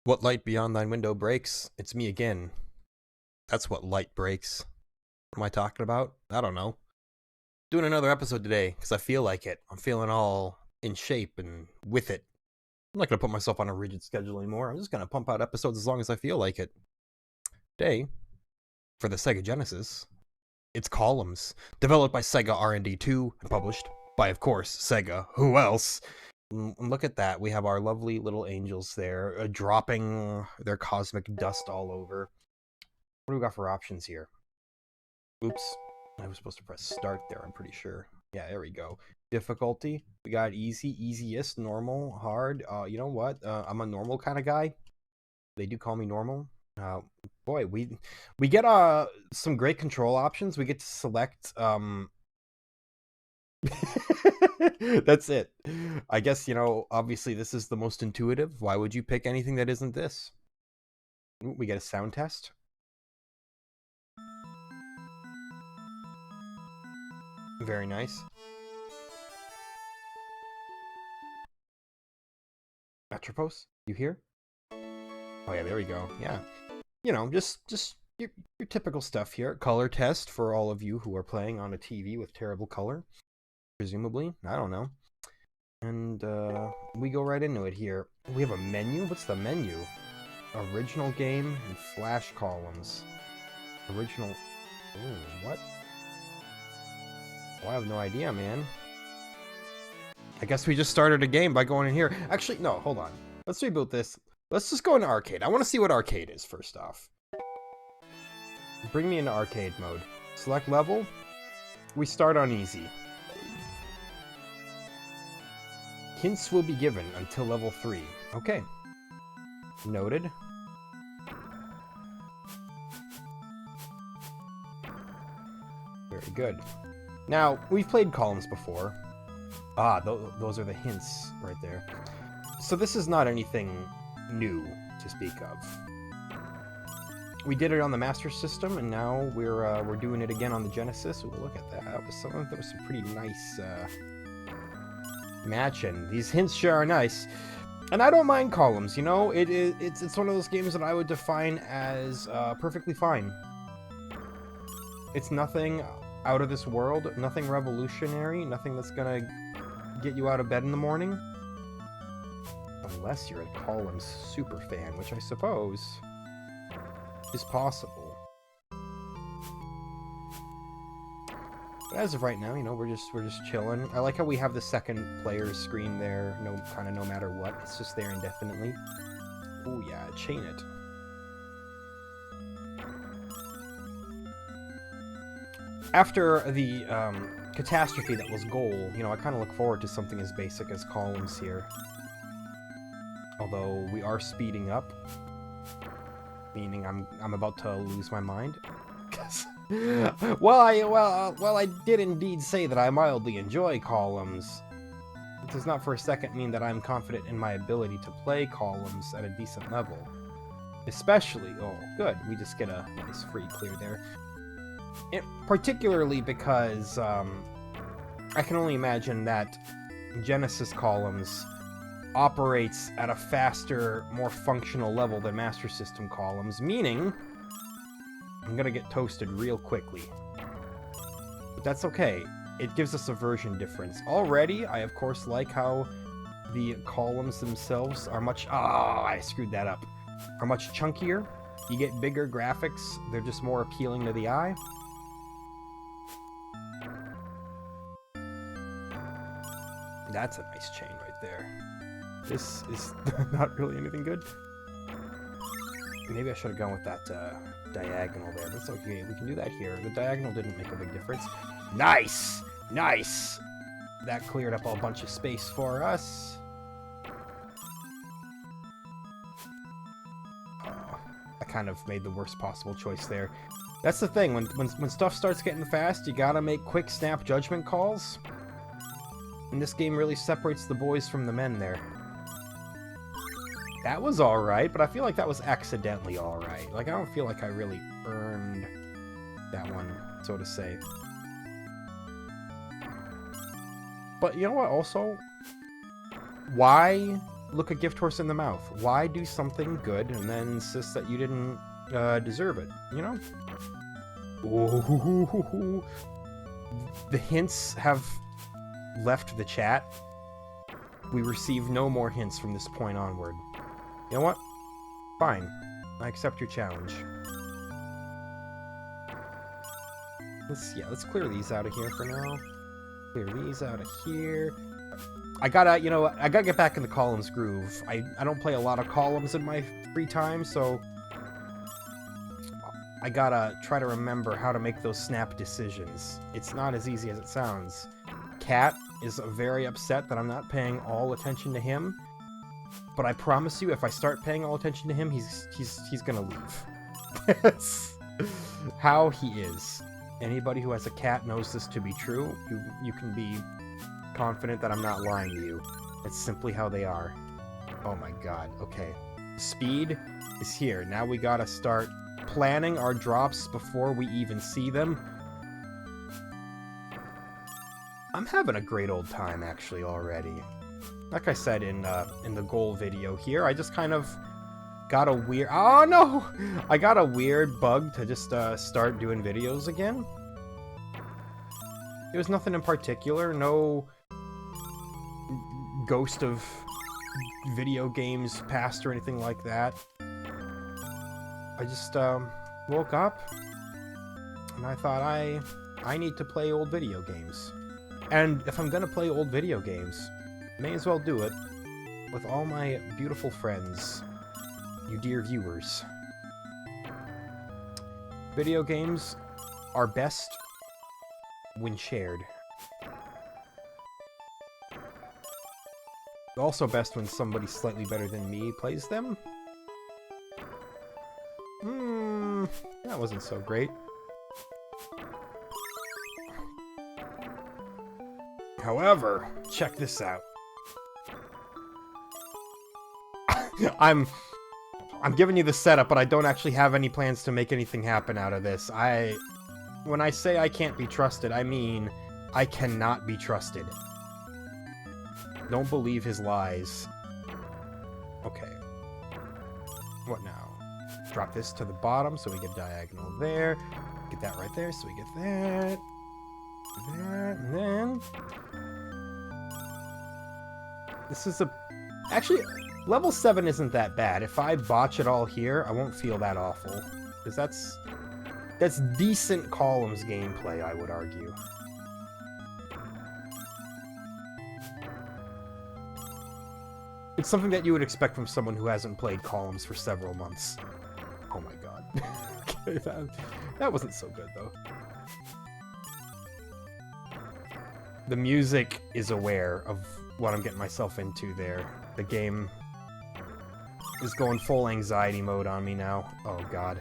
What light beyond thine window breaks? It's me again. That's what light breaks. What am I talking about? I don't know. Doing another episode today because I feel like it. I'm feeling all in shape and with it. I'm not going to put myself on a rigid schedule anymore. I'm just going to pump out episodes as long as I feel like it. Today, for the Sega Genesis, it's Columns, developed by Sega R&D2 and published by, of course, Sega. Who else? And look at that. We have our lovely little angels there, dropping their cosmic dust all over. What do we got for options here? Oops. I was supposed to press start there, I'm pretty sure. Yeah, there we go. Difficulty. We got easy, easiest, normal, hard. You know what? I'm a normal kind of guy. They do call me normal. Boy, we get some great control options. We get to select That's it. I guess, obviously this is the most intuitive. Why would you pick anything that isn't this? Ooh, we get a sound test. Very nice. Metropos, you here? Oh yeah, there we go. Yeah. Just your typical stuff here. Color test for all of you who are playing on a TV with terrible color. Presumably. I don't know. And we go right into it here. We have a menu? What's the menu? Original game and flash columns. Original... Ooh, what? Well, I have no idea, man. I guess we just started a game by going in here. Actually, no, hold on. Let's reboot this. Let's just go into arcade. I want to see what arcade is first off. Bring me into arcade mode. Select level. We start on easy. Hints will be given until level 3. Okay. Noted. Very good. Now, we've played Columns before. Ah, those are the hints right there. So this is not anything new to speak of. We did it on the Master System, and now we're doing it again on the Genesis. Ooh, look at that. That was some pretty nice matching. These hints sure are nice. And I don't mind Columns, it's one of those games that I would define as perfectly fine. It's nothing out of this world, nothing revolutionary, nothing that's gonna get you out of bed in the morning. Unless you're a Columns super fan, which I suppose is possible. But as of right now, we're just chilling. I like how we have the second player's screen there, no matter what. It's just there indefinitely. Oh yeah, chain it. After the catastrophe that was goal, I kind of look forward to something as basic as Columns here. Although we are speeding up, meaning I'm about to lose my mind. Well, I did indeed say that I mildly enjoy Columns. It does not for a second mean that I'm confident in my ability to play Columns at a decent level. Especially, oh, good, we just get a nice free clear there. Particularly because I can only imagine that Genesis Columns operates at a faster, more functional level than Master System Columns, meaning I'm gonna get toasted real quickly. But that's okay. It gives us a version difference. Already, I of course like how the columns themselves are much... I screwed that up. Are much chunkier. You get bigger graphics. They're just more appealing to the eye. That's a nice chain right there. This is not really anything good. Maybe I should have gone with that diagonal there, but it's okay. We can do that here. The diagonal didn't make a big difference. Nice! Nice! That cleared up a bunch of space for us. I kind of made the worst possible choice there. That's the thing. When stuff starts getting fast, you gotta make quick snap judgment calls. And this game really separates the boys from the men there. That was alright, but I feel like that was accidentally alright. Like, I don't feel like I really earned that one, so to say. But you know what, also? Why look a gift horse in the mouth? Why do something good and then insist that you didn't deserve it? You know? Ooh. The hints have left the chat. We receive no more hints from this point onward. You know what? Fine. I accept your challenge. Let's clear these out of here for now. Clear these out of here. I gotta get back in the columns groove. I don't play a lot of columns in my free time, so I gotta try to remember how to make those snap decisions. It's not as easy as it sounds. Cat is very upset that I'm not paying all attention to him, but I promise you, if I start paying all attention to him, he's gonna leave. That's how he is. Anybody who has a cat knows this to be true. You can be confident that I'm not lying to you. It's simply how they are. Oh my god. Okay. Speed is here. Now we gotta start planning our drops before we even see them. I'm having a great old time, actually, already. Like I said in the goal video here, I just kind of got a weird... Oh, no! I got a weird bug to just start doing videos again. It was nothing in particular, no ghost of video games past or anything like that. I just woke up and I thought I need to play old video games. And if I'm gonna play old video games, may as well do it with all my beautiful friends, you dear viewers. Video games are best when shared. Also best when somebody slightly better than me plays them. That wasn't so great. However, check this out. I'm giving you the setup, but I don't actually have any plans to make anything happen out of this. When I say I can't be trusted, I mean I cannot be trusted. Don't believe his lies. Okay. What now? Drop this to the bottom so we get diagonal there. Get that right there so we get that. That, and then... This is actually, level 7 isn't that bad. If I botch it all here, I won't feel that awful. Because that's decent columns gameplay, I would argue. It's something that you would expect from someone who hasn't played columns for several months. Oh my god. Okay, that wasn't so good, though. The music is aware of what I'm getting myself into there. The game is going full anxiety mode on me now. Oh god.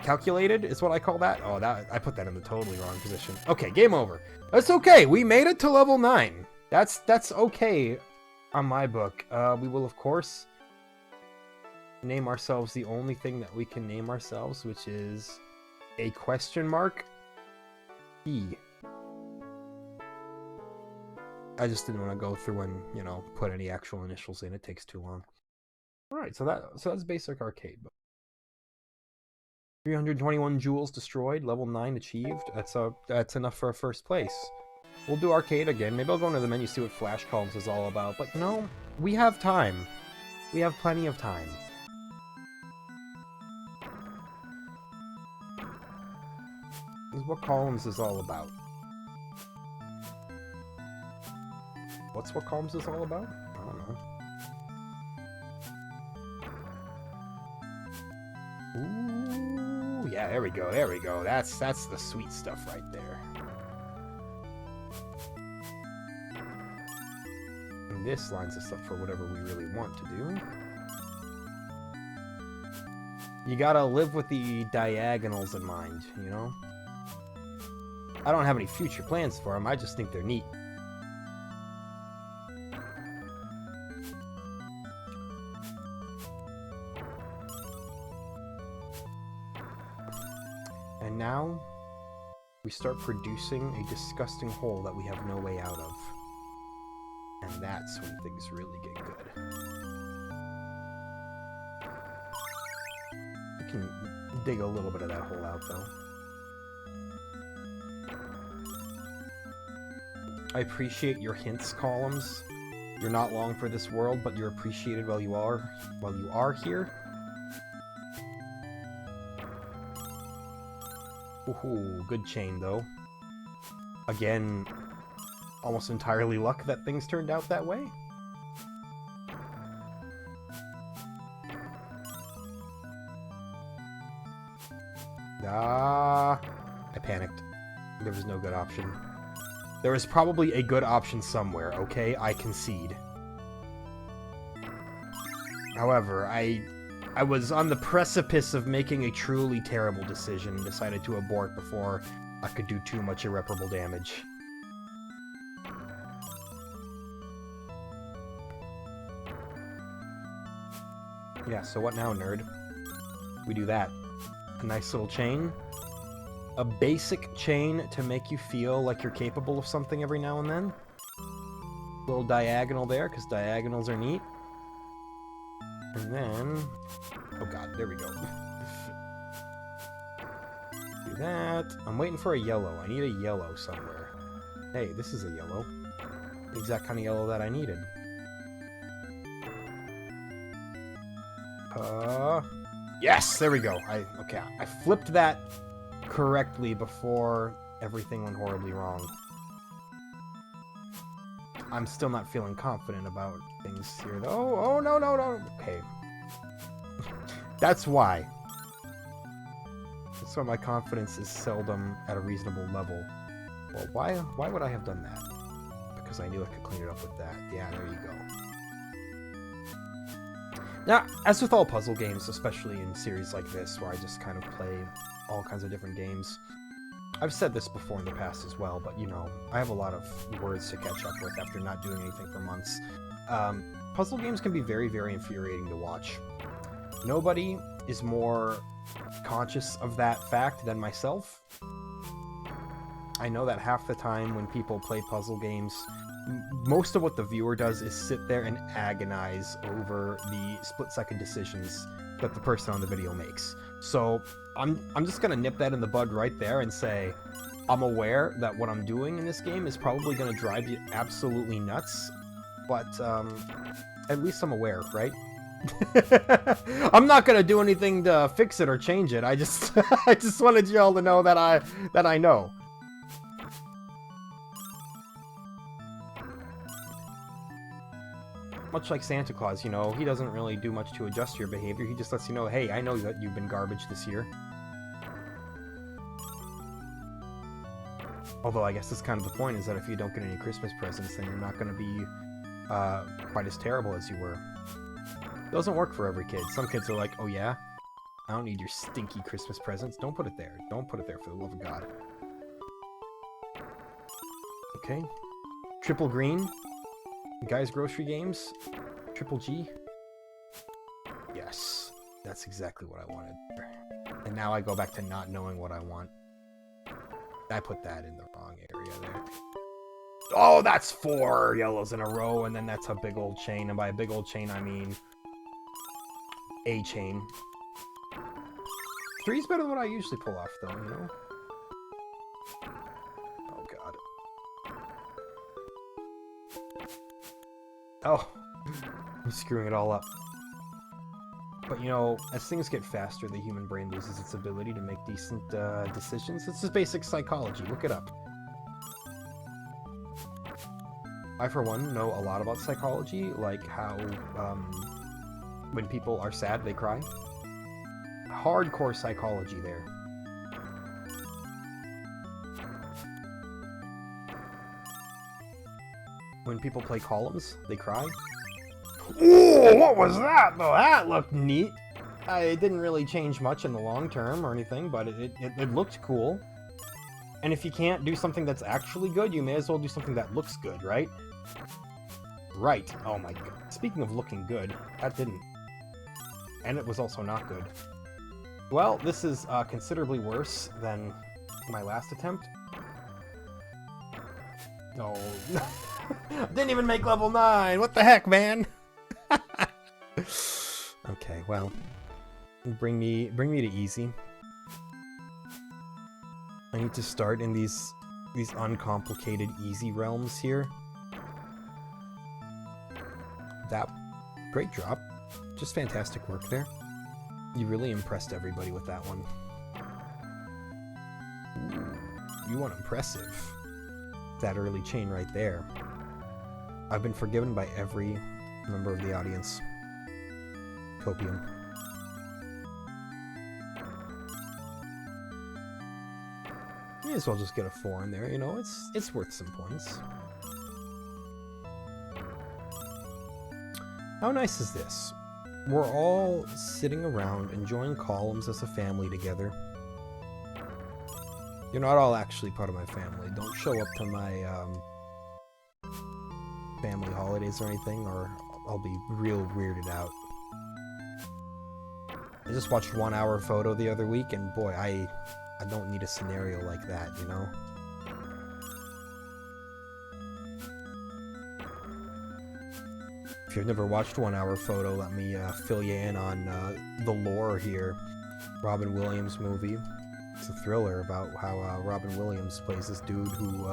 Calculated is what I call that? Oh, I put that in the totally wrong position. Okay, game over. That's okay. We made it to level 9. That's okay on my book. We will, of course, name ourselves the only thing that we can name ourselves, which is a question mark E. I just didn't want to go through and, put any actual initials in. It takes too long. Alright, so that's basic arcade. 321 jewels destroyed, level 9 achieved. That's enough for a first place. We'll do arcade again. Maybe I'll go into the menu, see what Flash Columns is all about. But no, we have time. We have plenty of time. This is what Columns is all about. What's what Columns is all about? I don't know. Ooh, yeah, there we go, there we go. That's the sweet stuff right there. And this lines us up for whatever we really want to do. You gotta live with the diagonals in mind, I don't have any future plans for them, I just think they're neat. Now, we start producing a disgusting hole that we have no way out of. that's when things really get good. I can dig a little bit of that hole out, though. I appreciate your hints columns. You're not long for this world, but you're appreciated while you are here. Ooh, good chain, though. Again, almost entirely luck that things turned out that way. I panicked. There was no good option. There was probably a good option somewhere, okay? I concede. However, I was on the precipice of making a truly terrible decision and decided to abort before I could do too much irreparable damage. Yeah, so what now, nerd? We do that. A nice little chain. A basic chain to make you feel like you're capable of something every now and then. A little diagonal there, because diagonals are neat. And then... oh god, there we go. Do that. I'm waiting for a yellow. I need a yellow somewhere. Hey, this is a yellow. The exact kind of yellow that I needed. Yes! There we go. Okay, I flipped that correctly before everything went horribly wrong. I'm still not feeling confident about things here, though. Oh, no, no, no. Okay. That's why. That's why my confidence is seldom at a reasonable level. Well, why would I have done that? Because I knew I could clean it up with that. Yeah, there you go. Now, as with all puzzle games, especially in series like this, where I just kind of play all kinds of different games, I've said this before in the past as well, but, you know, I have a lot of words to catch up with after not doing anything for months. Puzzle games can be very, very infuriating to watch. Nobody is more conscious of that fact than myself. I know that half the time when people play puzzle games, most of what the viewer does is sit there and agonize over the split-second decisions that the person on the video makes. So I'm just gonna nip that in the bud right there and say I'm aware that what I'm doing in this game is probably gonna drive you absolutely nuts, but at least I'm aware, right? I'm not gonna do anything to fix it or change it. I just I just wanted y'all to know that I know. Much like Santa Claus, you know, he doesn't really do much to adjust your behavior. He just lets you know, hey, I know that you've been garbage this year. Although I guess that's kind of the point, is that if you don't get any Christmas presents, then you're not going to be quite as terrible as you were. It doesn't work for every kid. Some kids are like, oh yeah? I don't need your stinky Christmas presents. Don't put it there. Don't put it there, for the love of God. Okay. Triple green. Guys Grocery Games. Triple G. Yes. That's exactly what I wanted. And now I go back to not knowing what I want. I put that in the wrong area there. Oh, that's 4 yellows in a row, and then that's a big old chain. And by a big old chain, I mean a chain. 3's better than what I usually pull off, though, you know? Oh, God. Oh, I'm screwing it all up. But, you know, as things get faster, the human brain loses its ability to make decent decisions. It's just basic psychology. Look it up. I, for one, know a lot about psychology, like how when people are sad, they cry. Hardcore psychology there. When people play columns, they cry. Ooh, what was that, though? That looked neat. It didn't really change much in the long term or anything, but it looked cool. And if you can't do something that's actually good, you may as well do something that looks good, right? Right. Oh my god. Speaking of looking good, that didn't. And it was also not good. Well, this is considerably worse than my last attempt. No. Didn't even make level 9. What the heck, man? Okay, well, bring me to easy. I need to start in these uncomplicated easy realms here. That great drop. Just fantastic work there. You really impressed everybody with that one. You want impressive. That early chain right there. I've been forgiven by every member of the audience. Copium. May as well just get a 4 in there, you know, it's worth some points. How nice is this? We're all sitting around enjoying columns as a family together. You're not all actually part of my family. Don't show up to my family holidays or anything, or I'll be real weirded out. I just watched 1 Hour Photo the other week, and boy, I don't need a scenario like that, you know? If you've never watched 1 Hour Photo, let me fill you in on the lore here. Robin Williams movie. It's a thriller about how Robin Williams plays this dude who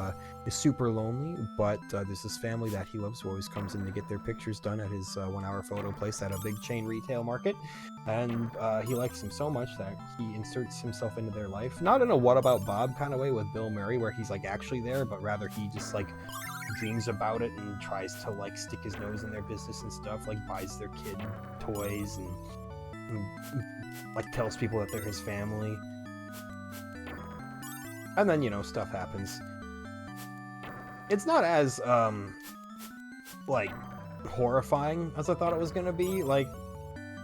is super lonely, but there's this family that he loves who always comes in to get their pictures done at his 1 Hour Photo place at a big chain retail market. And he likes him so much that he inserts himself into their life. Not in a What About Bob kind of way with Bill Murray, where he's like actually there, but rather he just like dreams about it and tries to like stick his nose in their business and stuff, like buys their kid toys and like tells people that they're his family. And then, you know, stuff happens. It's not as like horrifying as I thought it was gonna be. Like,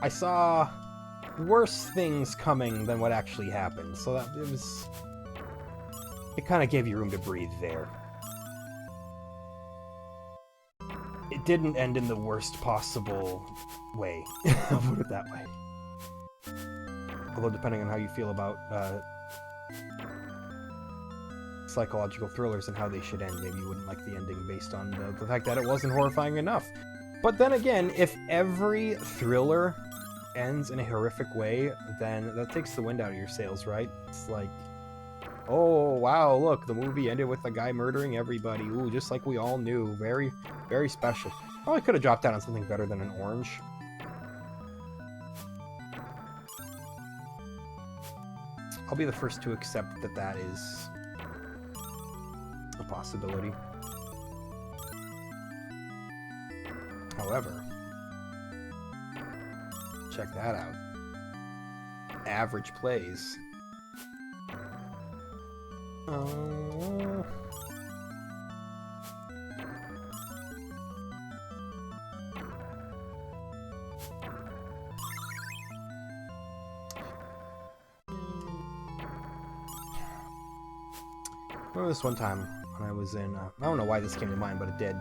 I saw worse things coming than what actually happened, so that it kind of gave you room to breathe there. It didn't end in the worst possible way. I'll put it that way. Although, depending on how you feel about psychological thrillers and how they should end, maybe you wouldn't like the ending based on the fact that it wasn't horrifying enough. But then again, if every thriller ends in a horrific way, then that takes the wind out of your sails, right? It's like, oh wow, look, the movie ended with a guy murdering everybody. Ooh, just like we all knew. Very, very special. Probably could have dropped out on something better than an orange. I'll be the first to accept that that is a possibility. However, check that out. Average plays. Remember this one time when I was in, I don't know why this came to mind, but it did.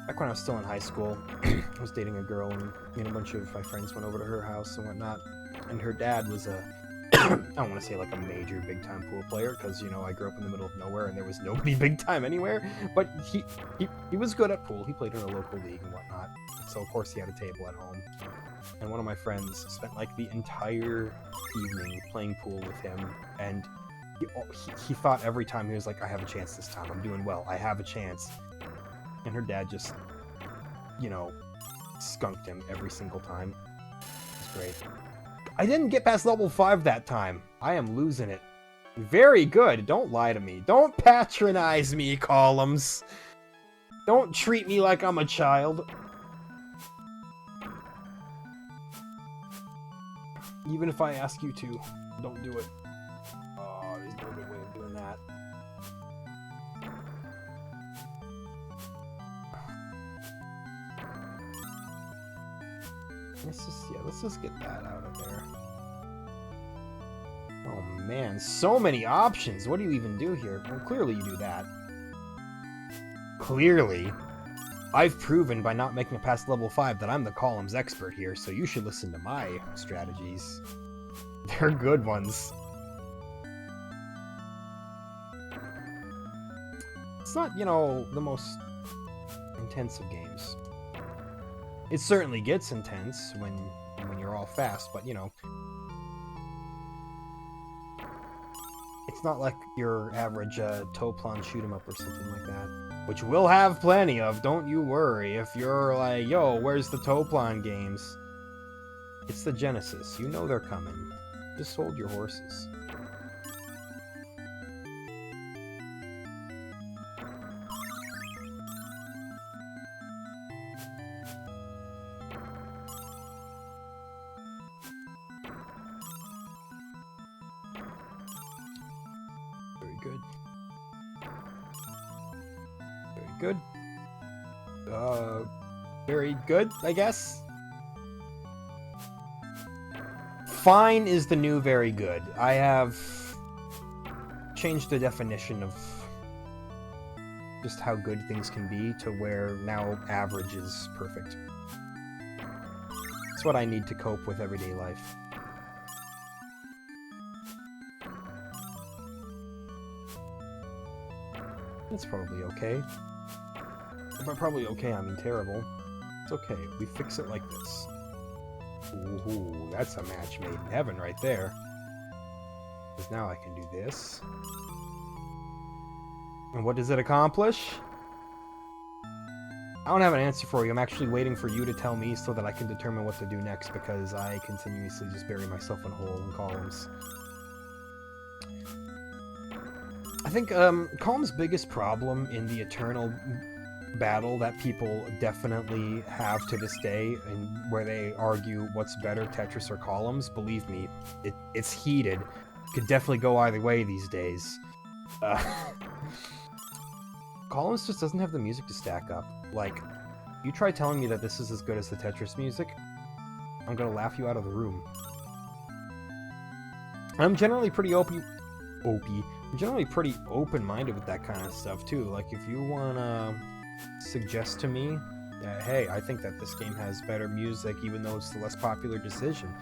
Back when I was still in high school, I was dating a girl, and me and a bunch of my friends went over to her house and whatnot. And her dad was a, I don't want to say like a major big-time pool player, because, you know, I grew up in the middle of nowhere and there was nobody big-time anywhere. But he was good at pool. He played in a local league and whatnot. So, of course, he had a table at home. And one of my friends spent like the entire evening playing pool with him, and he thought every time, he was like, I have a chance this time. I'm doing well. I have a chance. And her dad just, you know, skunked him every single time. It's great. I didn't get past level 5 that time. I am losing it. Very good. Don't lie to me. Don't patronize me, columns. Don't treat me like I'm a child. Even if I ask you to, don't do it. Oh, there's no good way of doing that. Let's just get that out of there. Oh man, so many options. What do you even do here? Well, clearly you do that. Clearly. I've proven by not making it past level 5 that I'm the columns expert here, so you should listen to my strategies. They're good ones. It's not, you know, the most intense of games. It certainly gets intense when you're all fast, but, you know, it's not like your average Toplan shoot 'em up or something like that. Which we'll have plenty of, don't you worry. If you're like, yo, where's the Toplan games? It's the Genesis. You know they're coming. Just hold your horses. Very good. Very good. Very good, I guess. Fine is the new very good. I have changed the definition of just how good things can be to where now average is perfect. It's what I need to cope with everyday life. It's probably okay. By probably okay, I mean terrible. It's okay. We fix it like this. Ooh, that's a match made in heaven right there. Because now I can do this. And what does it accomplish? I don't have an answer for you. I'm actually waiting for you to tell me so that I can determine what to do next, because I continuously just bury myself in holes and columns. I think Column's biggest problem in the eternal battle that people definitely have to this day, and where they argue what's better, Tetris or Columns, believe me, it's heated. Could definitely go either way these days. Columns just doesn't have the music to stack up. Like, you try telling me that this is as good as the Tetris music, I'm gonna laugh you out of the room. I'm generally pretty I'm generally pretty open-minded with that kind of stuff too. Like, if you wanna suggest to me that, hey, I think that this game has better music even though it's the less popular decision,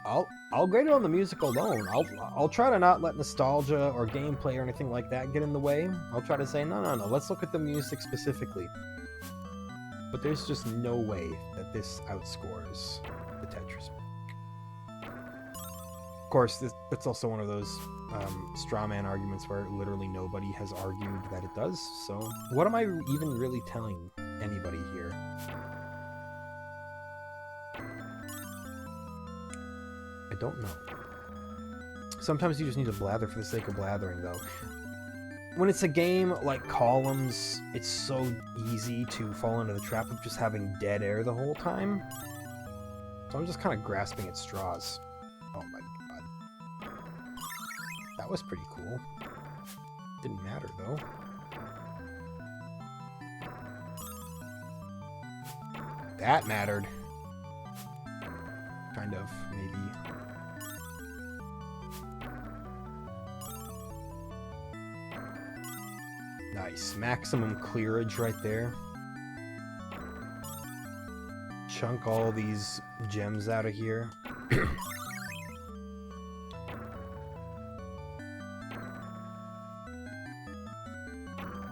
I'll grade it on the music alone. I'll try to not let nostalgia or gameplay or anything like that get in the way. I'll try to say, no, let's look at the music specifically. But there's just no way that this outscores the Tetris music. Of course, it's also one of those straw man arguments where literally nobody has argued that it does. So what am I even really telling anybody here? I don't know. Sometimes you just need to blather for the sake of blathering, though. When it's a game like Columns, it's so easy to fall into the trap of just having dead air the whole time. So I'm just kind of grasping at straws. Oh my god. That was pretty cool. Didn't matter, though. That mattered. Kind of, maybe. Nice. Maximum clearage right there. Chunk all these gems out of here.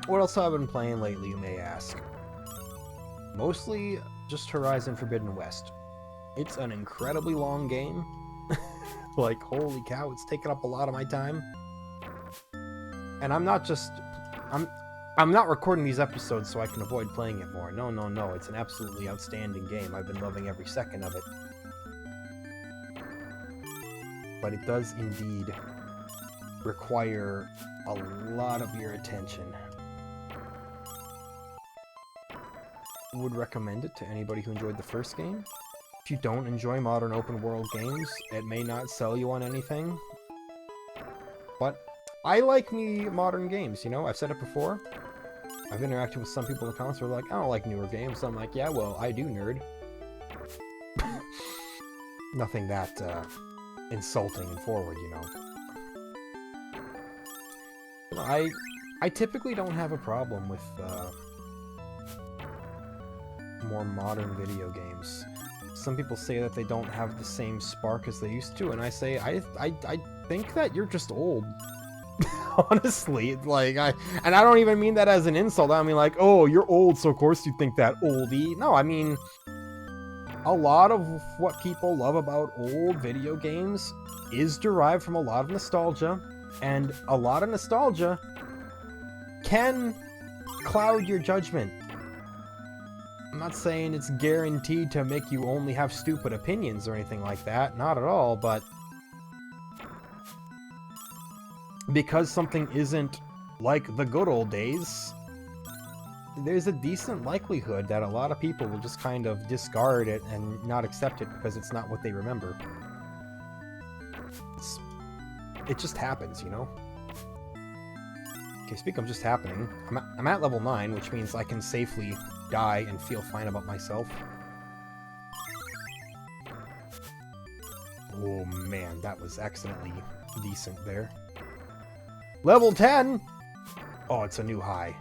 What else have I been playing lately, you may ask? Mostly just Horizon Forbidden West. It's an incredibly long game. Like, holy cow, it's taken up a lot of my time. And I'm not recording these episodes so I can avoid playing it more. No. It's an absolutely outstanding game. I've been loving every second of it. But it does indeed require a lot of your attention. Would recommend it to anybody who enjoyed the first game. If you don't enjoy modern open world games, it may not sell you on anything. But I like me modern games, you know? I've said it before. I've interacted with some people in the comments who are like, I don't like newer games. So I'm like, yeah, well, I do, nerd. Nothing that insulting and forward, you know? I typically don't have a problem with more modern video games. Some people say that they don't have the same spark as they used to, and I say, I think that you're just old. Honestly, like, I don't even mean that as an insult. I mean, like, oh, you're old, so of course you think that, oldie. No, I mean, a lot of what people love about old video games is derived from a lot of nostalgia, and a lot of nostalgia can cloud your judgment. I'm not saying it's guaranteed to make you only have stupid opinions or anything like that, not at all, but because something isn't like the good old days, there's a decent likelihood that a lot of people will just kind of discard it and not accept it because it's not what they remember. It just happens, you know? Okay, speaking of just happening, I'm at level 9, which means I can safely die and feel fine about myself. Oh man, that was accidentally decent there. Level 10! Oh, it's a new high.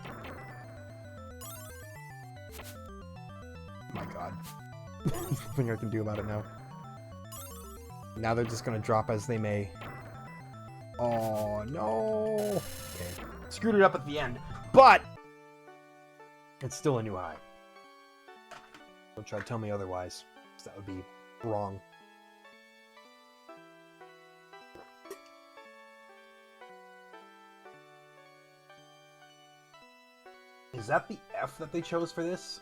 My god. There's nothing I can do about it now. Now they're just gonna drop as they may. Oh, no! Okay. Screwed it up at the end. But! It's still a new high. Don't try to tell me otherwise, because that would be wrong. Is that the F that they chose for this?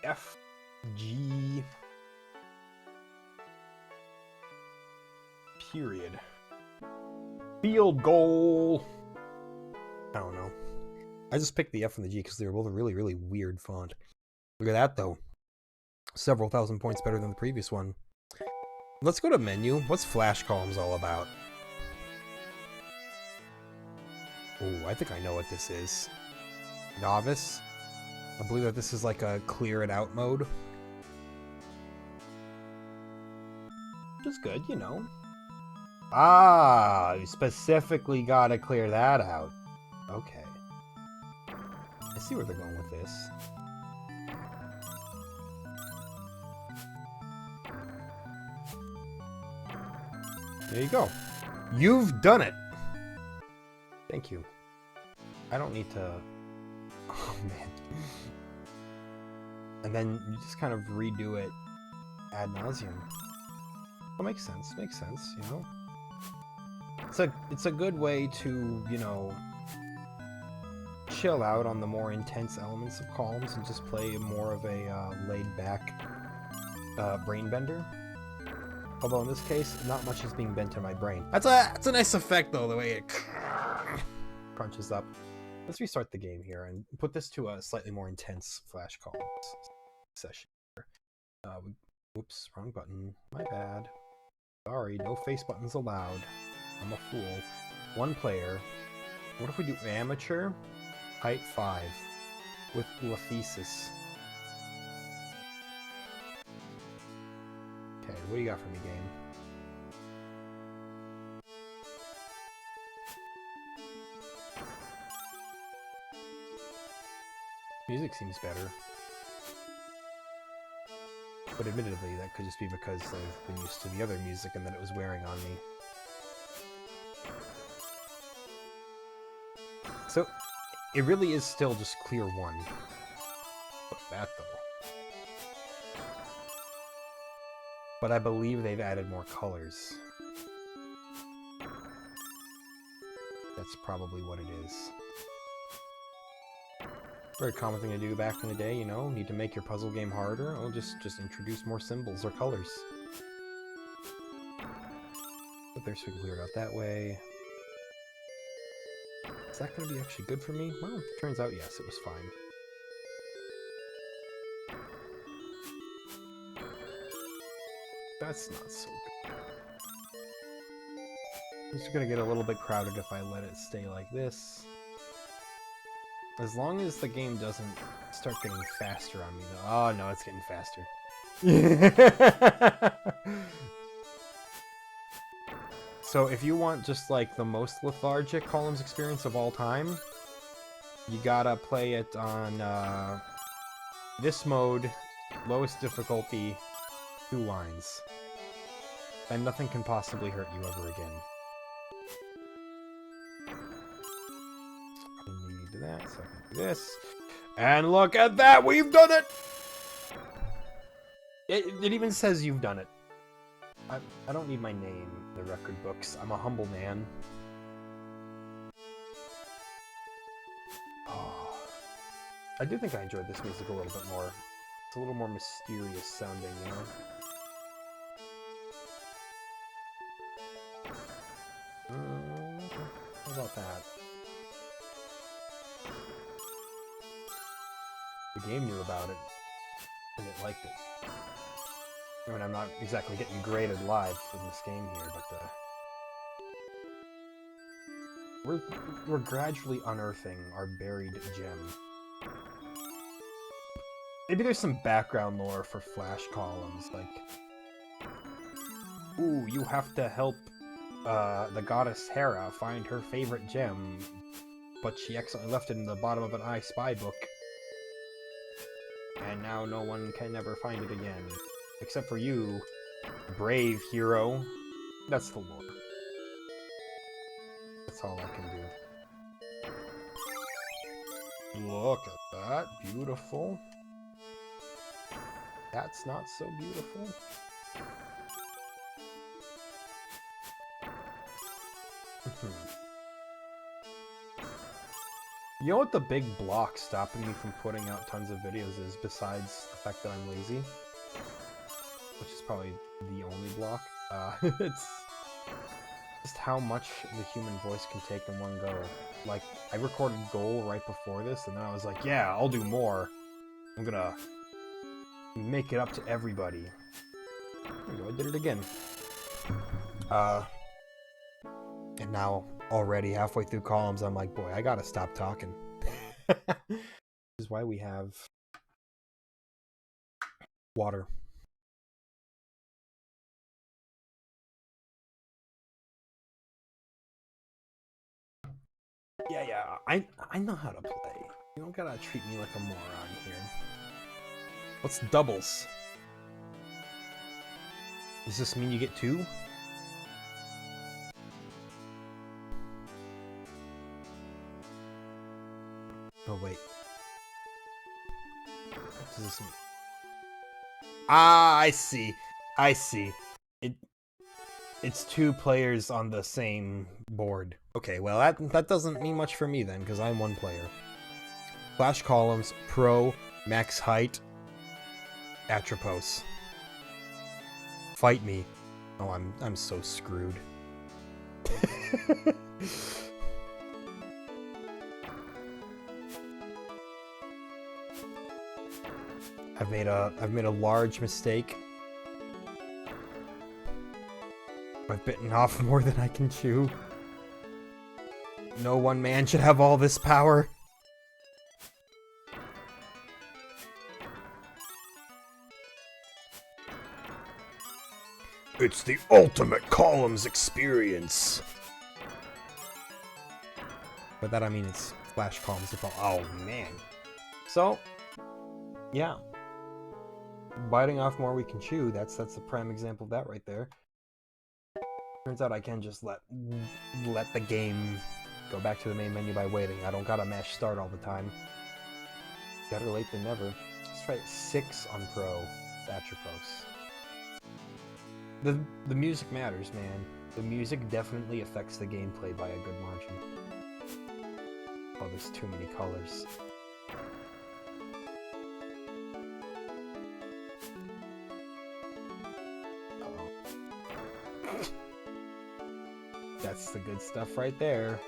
F, G, period. Field goal. I don't know. I just picked the F and the G because they were both a really, really weird font. Look at that, though. Several thousand points better than the previous one. Let's go to menu. What's flash columns all about? Oh, I think I know what this is. Novice. I believe that this is like a clear it out mode. Which is good, you know. Ah, you specifically gotta clear that out. Okay. I see where they're going with this. There you go. You've done it! Thank you. I don't need to... Oh, man. And then you just kind of redo it ad nauseum. Well, makes sense, you know? It's a good way to, you know, chill out on the more intense elements of columns and just play more of a laid-back brain bender. Although in this case, not much is being bent in my brain. That's a nice effect, though, the way it crunches up. Let's restart the game here and put this to a slightly more intense flash columns session. Oops, wrong button. My bad. Sorry, no face buttons allowed. I'm a fool. One player. What if we do amateur? Height 5. With Lethesis. Okay, what do you got for me, game? Music seems better. But admittedly, that could just be because I've been used to the other music and that it was wearing on me. So, it really is still just clear 1. What's that, though? But I believe they've added more colors. That's probably what it is. Very common thing to do back in the day, you know? Need to make your puzzle game harder? Oh, just introduce more symbols or colors. But there's we can clear it out that way. Is that going to be actually good for me? Well, turns out yes, it was fine. That's not so good. It's going to get a little bit crowded if I let it stay like this. As long as the game doesn't start getting faster on me, though. Oh, no, it's getting faster. So if you want just, like, the most lethargic columns experience of all time, you gotta play it on, this mode, lowest difficulty, 2 lines. And nothing can possibly hurt you ever again. do that, so I can do this. And look at that! We've done it! It even says you've done it. I don't need my name in the record books. I'm a humble man. Oh, I do think I enjoyed this music a little bit more. It's a little more mysterious sounding, you know? How about that? The game knew about it, and it liked it. I mean, I'm not exactly getting graded live in this game here, but we're gradually unearthing our buried gem. Maybe there's some background lore for flash columns, like, ooh, you have to help the goddess Hera find her favorite gem, but she accidentally left it in the bottom of an I Spy book, and now no one can ever find it again. Except for you, brave hero. That's the lore. That's all I can do. Look at that. Beautiful. That's not so beautiful. You know what the big block stopping me from putting out tons of videos is, besides the fact that I'm lazy? Which is probably the only block. It's just how much the human voice can take in one go. Like, I recorded Goal right before this, and then I was like, yeah, I'll do more. I'm gonna make it up to everybody. There we go, I did it again. And now, already halfway through columns, I'm like, boy, I gotta stop talking. This is why we have water. Yeah, I know how to play. You don't gotta treat me like a moron here. What's doubles? Does this mean you get 2? Oh, wait. What does this mean? Ah, I see. I see. It's 2 players on the same board. Okay, well, that doesn't mean much for me then, because I'm 1 player. Flash columns, pro, max height, Atropos. Fight me. Oh, I'm so screwed. I've made a large mistake. I've bitten off more than I can chew. No one man should have all this power. It's the ultimate columns experience. By that I mean it's flash columns. Oh man. So, yeah. Biting off more we can chew. That's the prime example of that right there. Turns out I can just let the game go back to the main menu by waiting. I don't gotta mash start all the time. Better late than never. Let's try 6 on Pro, Atropos. The music matters, man. The music definitely affects the gameplay by a good margin. Oh, there's too many colors. That's the good stuff right there.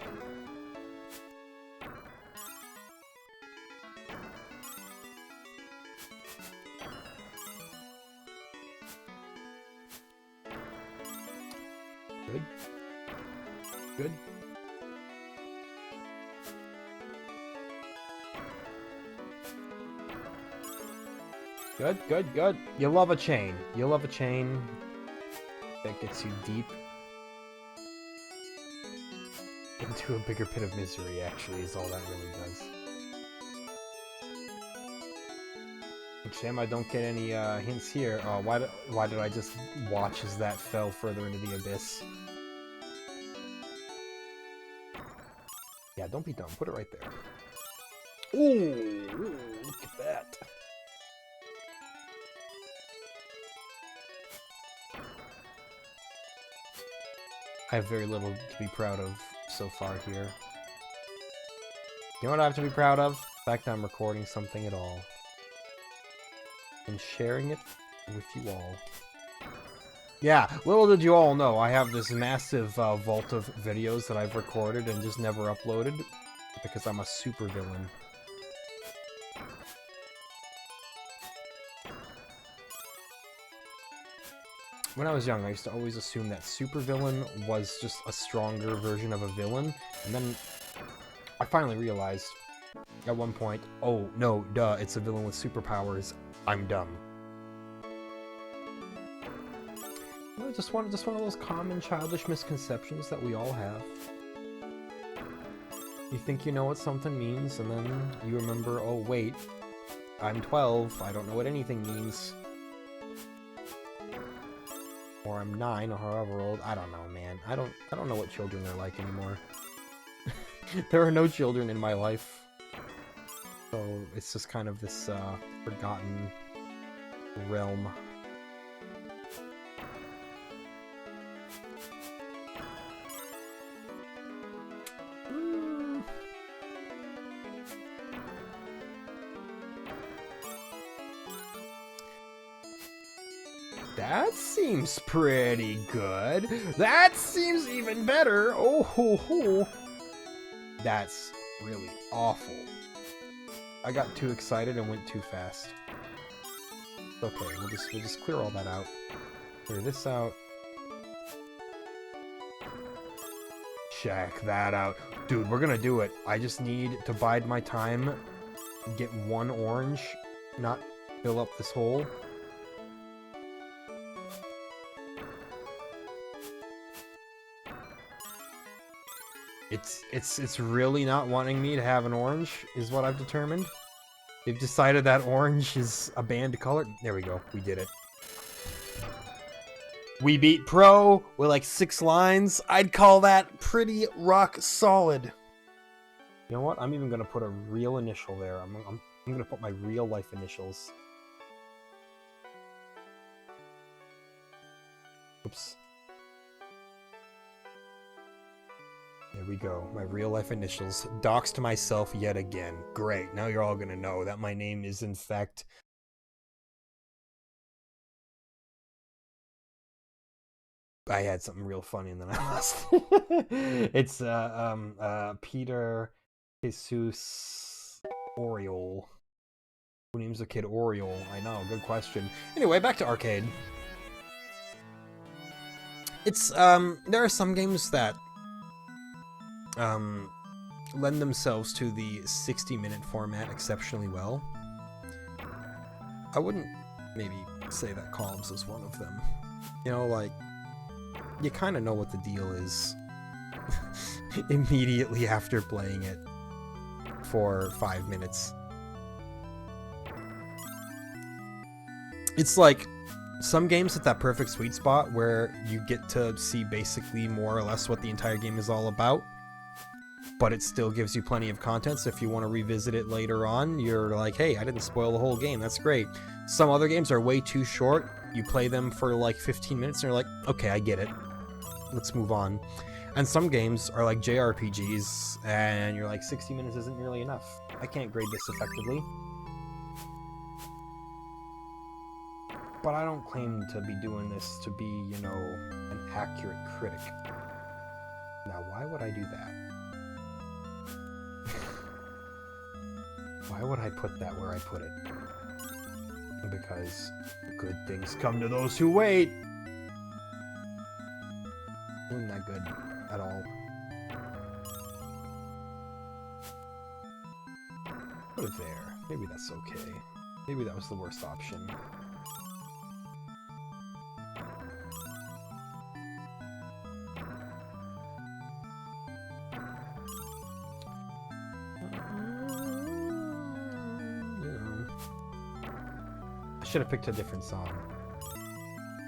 Good. Good. Good, good, good. You love a chain. You love a chain that gets you deep into a bigger pit of misery, actually, is all that really does. Shame I don't get any hints here. Oh, why did I just watch as that fell further into the abyss? Yeah, don't be dumb. Put it right there. Ooh, look at that. I have very little to be proud of so far here. You know what I have to be proud of? The fact that I'm recording something at all. And sharing it with you all. Yeah, little did you all know, I have this massive vault of videos that I've recorded and just never uploaded because I'm a supervillain. When I was young, I used to always assume that supervillain was just a stronger version of a villain, and then I finally realized at one point, oh no, duh, it's a villain with superpowers. I'm dumb. You know, just one of those common childish misconceptions that we all have. You think you know what something means, and then you remember, oh wait, I'm 12, I don't know what anything means. Or I'm 9, or however old. I don't know, man. I don't know what children are like anymore. There are no children in my life. So it's just kind of this forgotten realm. That seems pretty good. That seems even better. Oh ho ho. That's really awful. I got too excited and went too fast. Okay, we'll just clear all that out. Clear this out. Check that out. Dude, we're gonna do it. I just need to bide my time, get one orange, not fill up this hole. It's really not wanting me to have an orange, is what I've determined. They've decided that orange is a banned color. There we go. We did it. We beat Pro with like 6 lines. I'd call that pretty rock solid. You know what? I'm even gonna put a real initial there. I'm gonna put my real life initials. Oops. There we go. My real life initials. Doxed myself yet again. Great. Now you're all gonna know that my name is in fact... I had something real funny and then I lost. It's Peter Jesus Oriole. Who names a kid Oriole? I know, good question. Anyway, back to arcade. It's there are some games that lend themselves to the 60-minute format exceptionally well. I wouldn't maybe say that Columns is one of them. You know, like, you kind of know what the deal is immediately after playing it for 5 minutes. It's like some games hit that perfect sweet spot where you get to see basically more or less what the entire game is all about, but it still gives you plenty of content, so if you want to revisit it later on, you're like, hey, I didn't spoil the whole game, that's great. Some other games are way too short. You play them for like 15 minutes and you're like, okay, I get it. Let's move on. And some games are like JRPGs and you're like, 60 minutes isn't nearly enough. I can't grade this effectively. But I don't claim to be doing this to be, you know, an accurate critic. Now, why would I do that? Why would I put that where I put it? Because good things come to those who wait. Wasn't that good at all. Put it there. Maybe that's okay. Maybe that was the worst option. Should have picked a different song.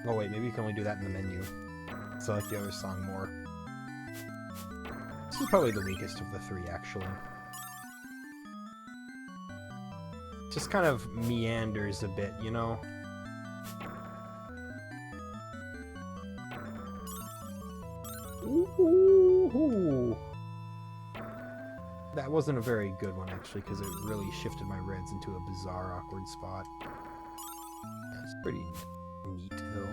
Oh wait, maybe you can only do that in the menu. So I like the other song more. This is probably the weakest of the 3, actually. just kind of meanders a bit, you know? Ooh. That wasn't a very good one, actually, because it really shifted my reds into a bizarre, awkward spot. That's pretty neat, though.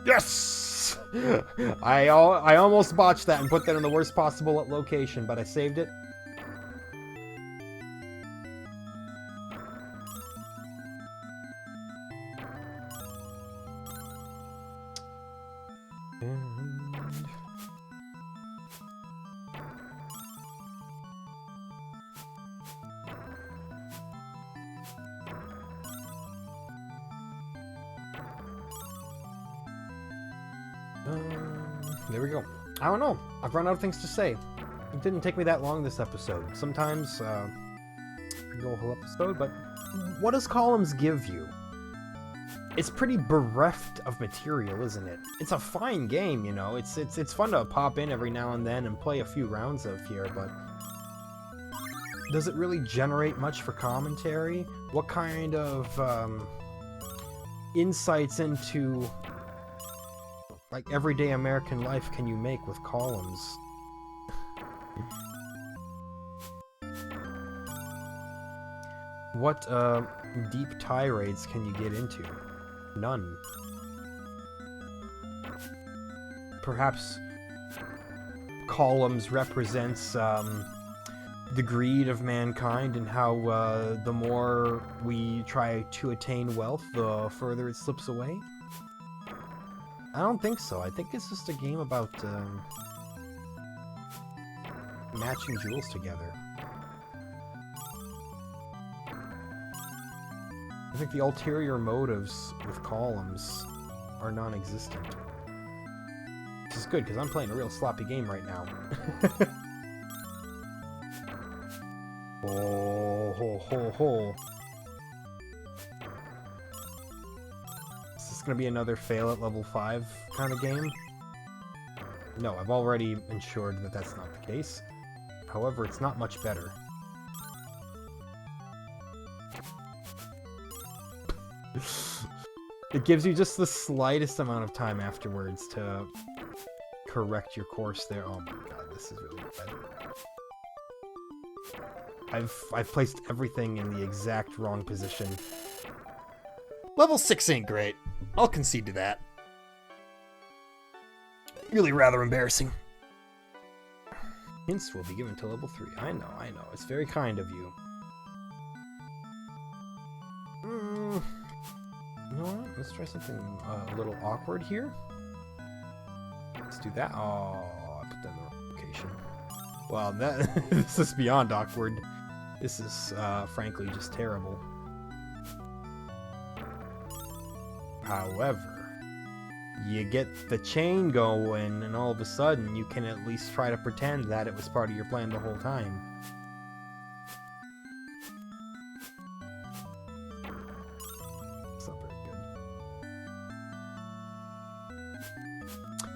Yes! I almost botched that and put that in the worst possible location, but I saved it. There we go. I don't know. I've run out of things to say. It didn't take me that long this episode. Sometimes, I go a whole episode, but what does Columns give you? It's pretty bereft of material, isn't it? It's a fine game, you know. It's fun to pop in every now and then and play a few rounds of here, but does it really generate much for commentary? What kind of insights into like everyday American life can you make with Columns? What deep tirades can you get into? None. Perhaps Columns represents the greed of mankind and how the more we try to attain wealth, the further it slips away? I don't think so. I think it's just a game about matching jewels together. I think the ulterior motives with Columns are non-existent. Which is good, because I'm playing a real sloppy game right now. Oh, ho, ho, ho. Is this gonna be another fail at level 5 kind of game? No, I've already ensured that that's not the case. However, it's not much better. It gives you just the slightest amount of time afterwards to correct your course there. Oh my god, this is really bad. I've placed everything in the exact wrong position. Level 6 ain't great. I'll concede to that. Really rather embarrassing. Hints will be given to level 3. I know. It's very kind of you. You know what? Let's try something a little awkward here. Let's do that. Oh, I put that in the wrong location. Well, that this is beyond awkward. This is, frankly, just terrible. However, you get the chain going, and all of a sudden, you can at least try to pretend that it was part of your plan the whole time.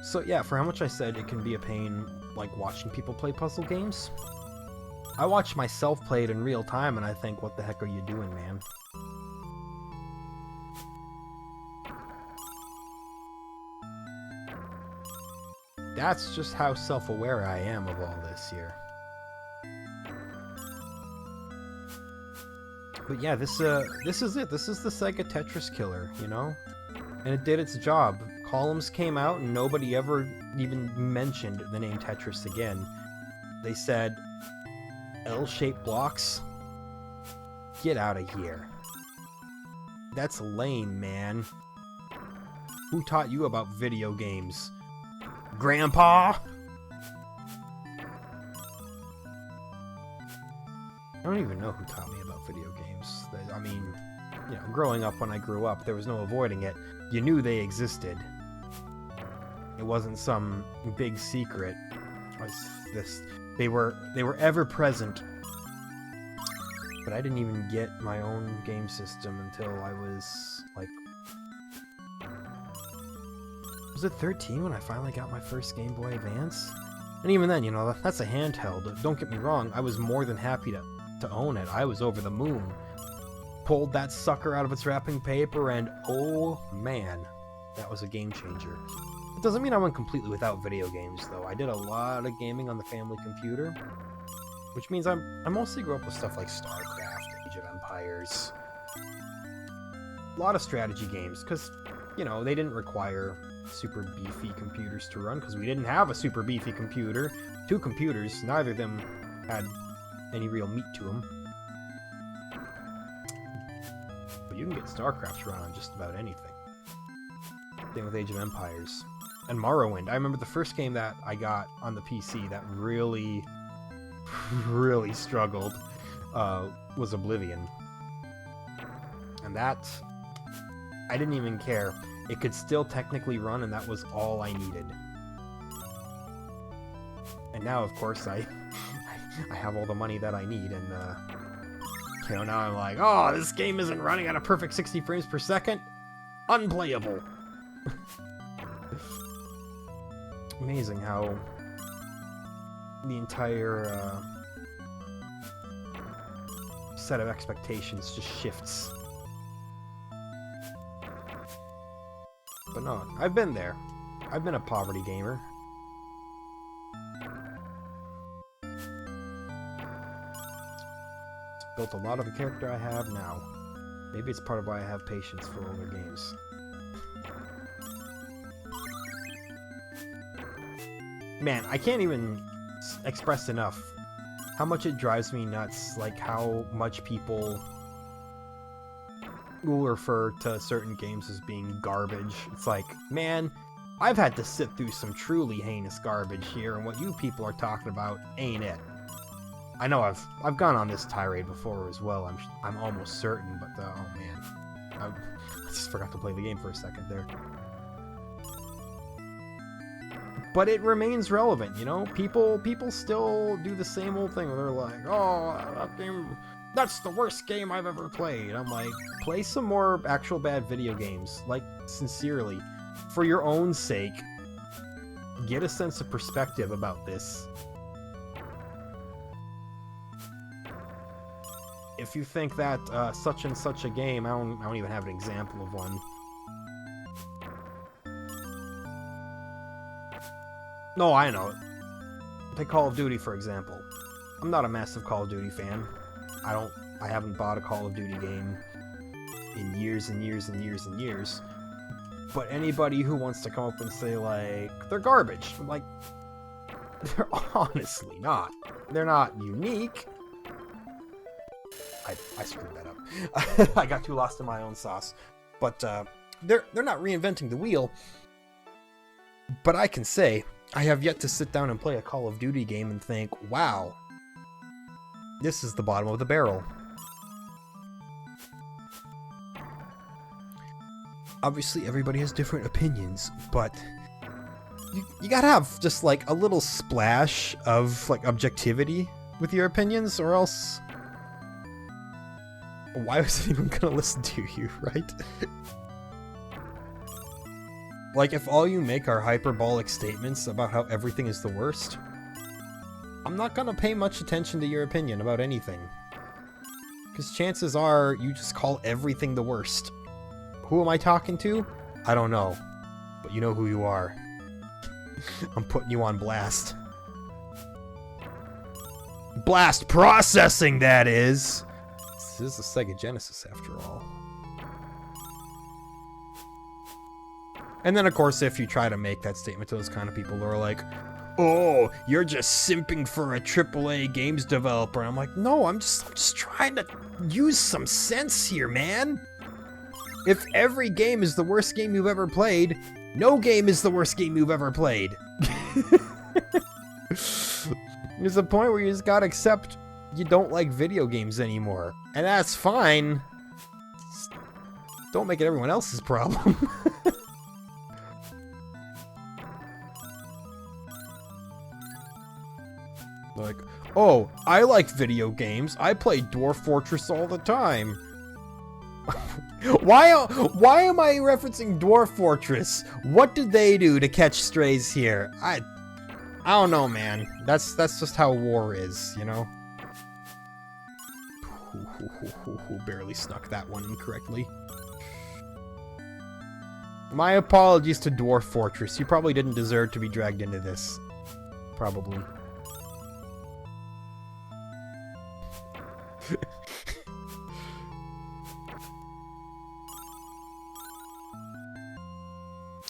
So yeah, for how much I said it can be a pain, like, watching people play puzzle games, I watch myself play it in real time and I think, what the heck are you doing, man? That's just how self-aware I am of all this here. But yeah, this is it. This is the Sega Tetris killer, you know? And it did its job. Columns came out and nobody ever even mentioned the name Tetris again. They said, L-shaped blocks? Get out of here. That's lame, man. Who taught you about video games? Grandpa? I don't even know who taught me about video games. I mean, you know, growing up when I grew up, there was no avoiding it. You knew they existed. It wasn't some big secret. They were ever present. But I didn't even get my own game system until I was like, was it 13 when I finally got my first Game Boy Advance? And even then, you know, that's a handheld. Don't get me wrong, I was more than happy to own it. I was over the moon. Pulled that sucker out of its wrapping paper, and oh man, that was a game changer. It doesn't mean I went completely without video games, though. I did a lot of gaming on the family computer, which means I mostly grew up with stuff like StarCraft, Age of Empires, a lot of strategy games, because, you know, they didn't require super beefy computers to run, because we didn't have a super beefy computer. 2 computers, neither of them had any real meat to them. But you can get StarCraft to run on just about anything. Same with Age of Empires. And Morrowind. I remember the first game that I got on the PC that really, really struggled was Oblivion. And that, I didn't even care. It could still technically run, and that was all I needed. And now, of course, I have all the money that I need, and you know, now I'm like, oh, this game isn't running at a perfect 60 frames per second. Unplayable. Amazing how the entire set of expectations just shifts. But no, I've been there. I've been a poverty gamer. Built a lot of the character I have now. Maybe it's part of why I have patience for older games. Man, I can't even express enough how much it drives me nuts, like how much people will refer to certain games as being garbage. It's like, man, I've had to sit through some truly heinous garbage here, and what you people are talking about ain't it. I know I've gone on this tirade before as well. I'm almost certain, but oh man, I just forgot to play the game for a second there. But it remains relevant, you know? People still do the same old thing where they're like, oh, that game, that's the worst game I've ever played. I'm like, play some more actual bad video games. Like, sincerely. For your own sake, get a sense of perspective about this. If you think that such and such a game, I don't even have an example of one. No, I know. Take Call of Duty, for example. I'm not a massive Call of Duty fan. I haven't bought a Call of Duty game in years and years and years and years. But anybody who wants to come up and say, like, they're garbage, I'm like, they're honestly not. They're not unique. I screwed that up. I got too lost in my own sauce. But they're not reinventing the wheel. But I can say, I have yet to sit down and play a Call of Duty game and think, wow, this is the bottom of the barrel. Obviously, everybody has different opinions, but you gotta have just like a little splash of like objectivity with your opinions, or else why was anyone gonna listen to you, right? Like, if all you make are hyperbolic statements about how everything is the worst, I'm not gonna pay much attention to your opinion about anything. Because chances are, you just call everything the worst. Who am I talking to? I don't know. But you know who you are. I'm putting you on blast. Blast processing, that is! This is the Sega Genesis, after all. And then, of course, if you try to make that statement to those kind of people who are like, oh, you're just simping for a AAA games developer. And I'm like, no, I'm just trying to use some sense here, man. If every game is the worst game you've ever played, no game is the worst game you've ever played. There's a point where you just gotta accept you don't like video games anymore. And that's fine. Just don't make it everyone else's problem. Like, oh, I like video games. I play Dwarf Fortress all the time. Why am I referencing Dwarf Fortress? What did they do to catch strays here? I don't know, man. That's just how war is, you know? Barely snuck that one incorrectly. My apologies to Dwarf Fortress. You probably didn't deserve to be dragged into this. Probably.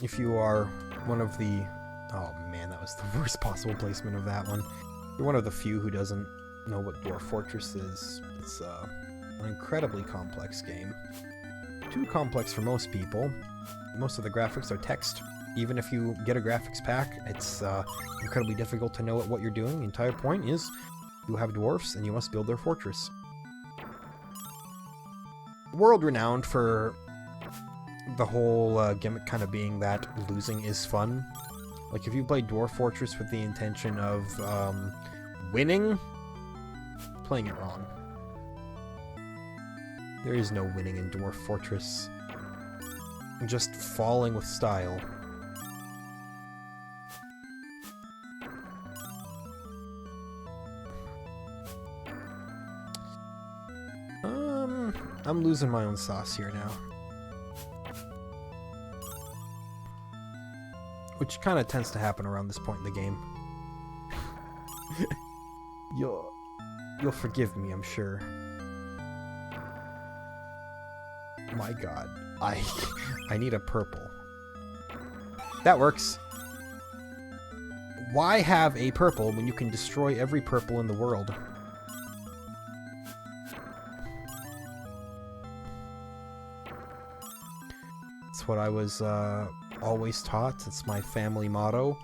If you are one of the... Oh man, that was the worst possible placement of that one. You're one of the few who doesn't know what Dwarf Fortress is. It's an incredibly complex game. Too complex for most people. Most of the graphics are text. Even if you get a graphics pack, it's incredibly difficult to know what you're doing. The entire point is you have dwarfs and you must build their fortress. World renowned for the whole gimmick kind of being that losing is fun. Like, if you play Dwarf Fortress with the intention of winning, playing it wrong. There is no winning in Dwarf Fortress. Just falling with style. I'm losing my own sauce here now. Which kind of tends to happen around this point in the game. You'll forgive me, I'm sure. My god. I need a purple. That works. Why have a purple when you can destroy every purple in the world? That's what I was always taught. It's my family motto.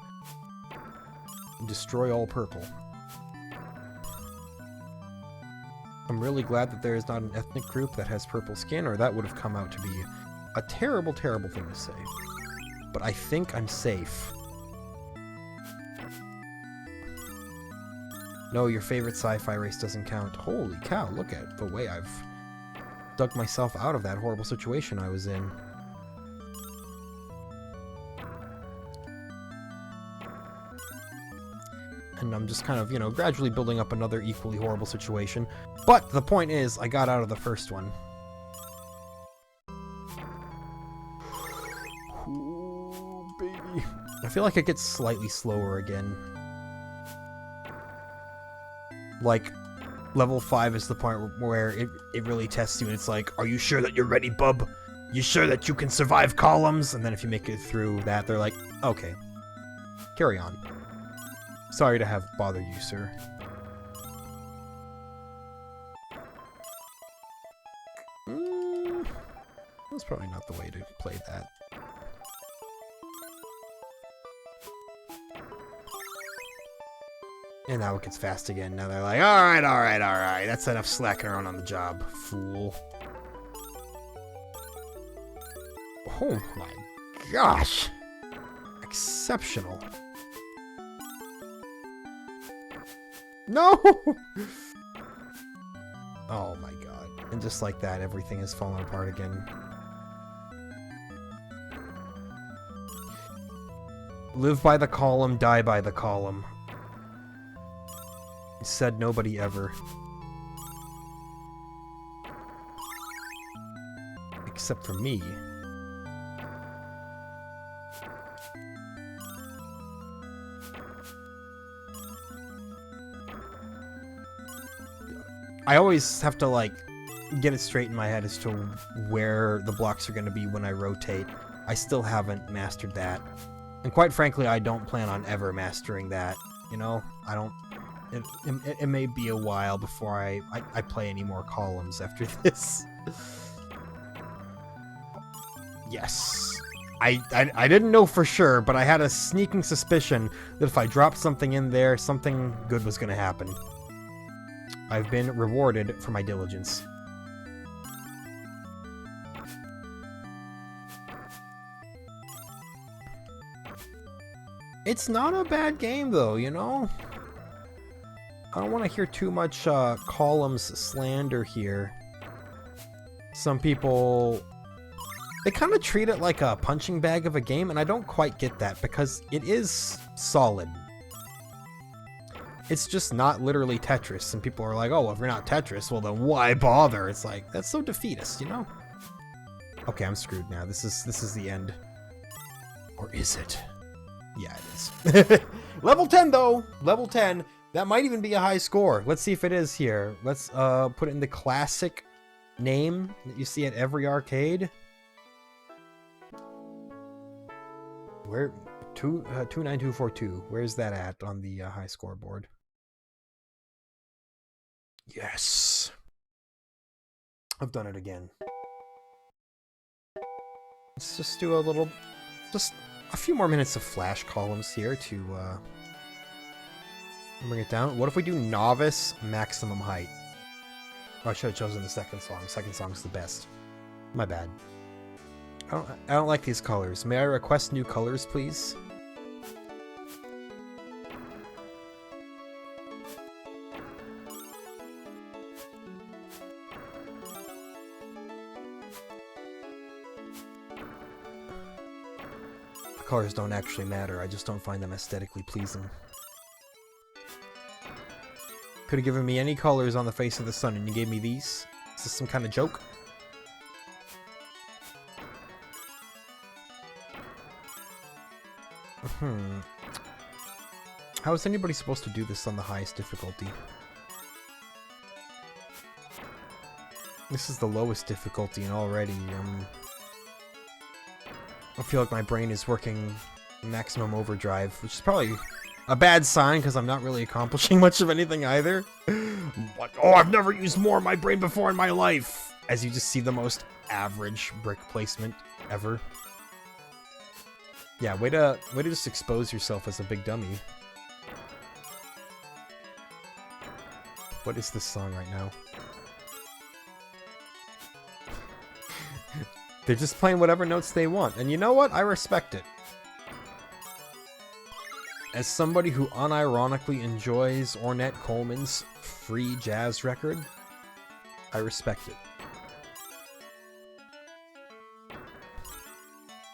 Destroy all purple. I'm really glad that there is not an ethnic group that has purple skin, or that would have come out to be a terrible, terrible thing to say. But I think I'm safe. No, your favorite sci-fi race doesn't count. Holy cow, look at the way I've dug myself out of that horrible situation I was in. And I'm just kind of, you know, gradually building up another equally horrible situation. But the point is, I got out of the first one. Ooh, baby. I feel like it gets slightly slower again. Like, level 5 is the point where it really tests you, and it's like, are you sure that you're ready, bub? You sure that you can survive columns? And then if you make it through that, they're like, okay, carry on. Sorry to have bothered you, sir. That's probably not the way to play that. And now it gets fast again. Now they're like, alright. That's enough slacking around on the job, fool. Oh my gosh. Exceptional. No! Oh my god. And just like that, everything has fallen apart again. Live by the column, die by the column. Said nobody ever. Except for me. I always have to, like, get it straight in my head as to where the blocks are going to be when I rotate. I still haven't mastered that. And quite frankly, I don't plan on ever mastering that. You know? I don't... It may be a while before I play any more columns after this. Yes. I didn't know for sure, but I had a sneaking suspicion that if I dropped something in there, something good was going to happen. I've been rewarded for my diligence. It's not a bad game, though, you know? I don't want to hear too much columns slander here. Some people... They kind of treat it like a punching bag of a game, and I don't quite get that, because it is solid. It's just not literally Tetris, and people are like, oh, well, if you're not Tetris, well then why bother? It's like, that's so defeatist, you know? Okay, I'm screwed now. This is the end. Or is it? Yeah, it is. Level 10 though! Level 10. That might even be a high score. Let's see if it is here. Let's put it in the classic name that you see at every arcade. Where 29242. Where's that at on the high scoreboard? Yes. I've done it again. Let's just do a little, just a few more minutes of flash columns here to bring it down. What if we do novice maximum height? Oh, I should have chosen the second song. Second song's the best. My bad. I don't like these colors. May I request new colors, please? Colors don't actually matter, I just don't find them aesthetically pleasing. Could have given me any colors on the face of the sun and you gave me these? Is this some kind of joke? How is anybody supposed to do this on the highest difficulty? This is the lowest difficulty and already, I feel like my brain is working maximum overdrive, which is probably a bad sign because I'm not really accomplishing much of anything either. But, oh, I've never used more of my brain before in my life! As you just see the most average brick placement ever. Yeah, way to just expose yourself as a big dummy. What is this song right now? They're just playing whatever notes they want, and you know what? I respect it. As somebody who unironically enjoys Ornette Coleman's free jazz record, I respect it.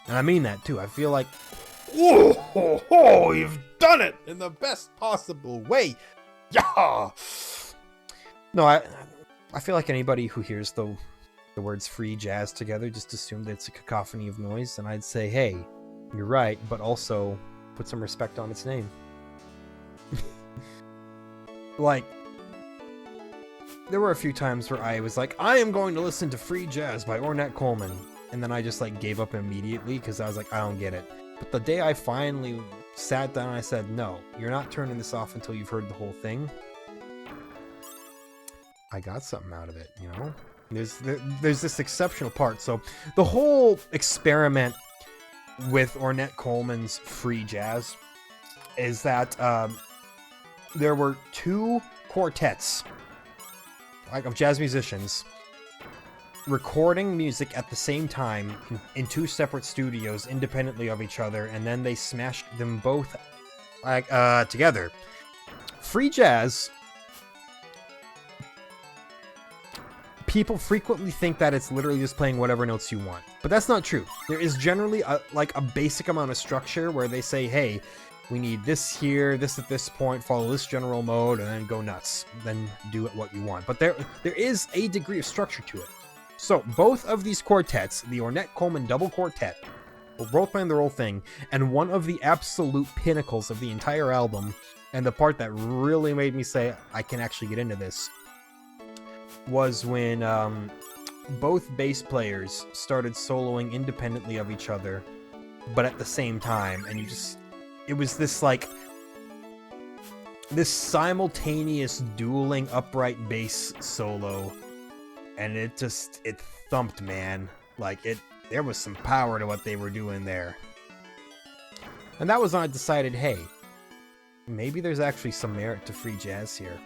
And I mean that too. I feel like, oh, you've done it in the best possible way. Yeah. No, I feel like anybody who hears the words free jazz together just assume that it's a cacophony of noise, and I'd say, hey, you're right, but also put some respect on its name. Like, there were a few times where I was like, I am going to listen to free jazz by Ornette Coleman, and then I just like gave up immediately because I was like, I don't get it. But the day I finally sat down and I said, no, you're not turning this off until you've heard the whole thing, I got something out of it, you know? There's this exceptional part. So the whole experiment with Ornette Coleman's free jazz is that there were two quartets of jazz musicians recording music at the same time in two separate studios independently of each other, and then they smashed them both together. Free jazz, people frequently think that it's literally just playing whatever notes you want, but that's not true. There is generally a basic amount of structure where they say, hey, we need this here, this at this point, follow this general mode, and then go nuts. Then do it what you want. But there is a degree of structure to it. So both of these quartets, the Ornette Coleman double quartet, were both playing their whole thing, and one of the absolute pinnacles of the entire album, and the part that really made me say, I can actually get into this, was when both bass players started soloing independently of each other, but at the same time, and it was this simultaneous dueling upright bass solo, and it thumped, man. There was some power to what they were doing there. And that was when I decided, hey, maybe there's actually some merit to free jazz here.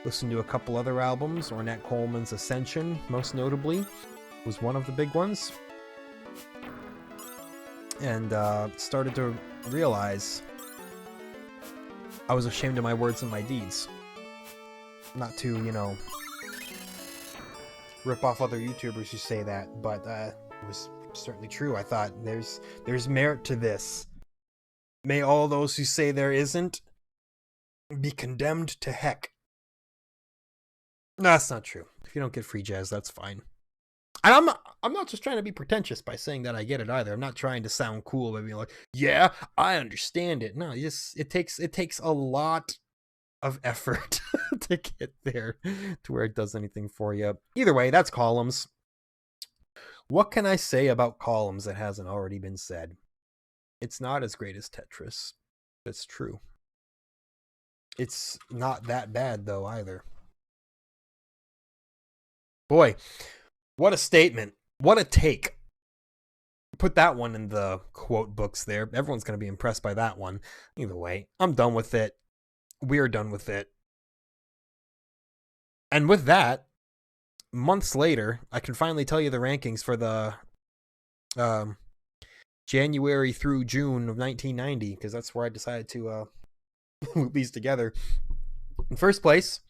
Listened to a couple other albums. Ornette Coleman's Ascension, most notably, was one of the big ones. And started to realize I was ashamed of my words and my deeds. Not to, rip off other YouTubers who say that, but it was certainly true. I thought, there's merit to this. May all those who say there isn't be condemned to heck. No, that's not true. If you don't get free jazz, that's fine. And I'm not just trying to be pretentious by saying that I get it either. I'm not trying to sound cool by being like, yeah, I understand it. No, it takes a lot of effort to get there to where it does anything for you. Either way, that's columns. What can I say about columns that hasn't already been said? It's not as great as Tetris. That's true. It's not that bad though either. Boy, what a statement. What a take. Put that one in the quote books there. Everyone's going to be impressed by that one. Either way, I'm done with it. We're done with it. And with that, months later, I can finally tell you the rankings for the January through June of 1990, because that's where I decided to loop these together. In first place...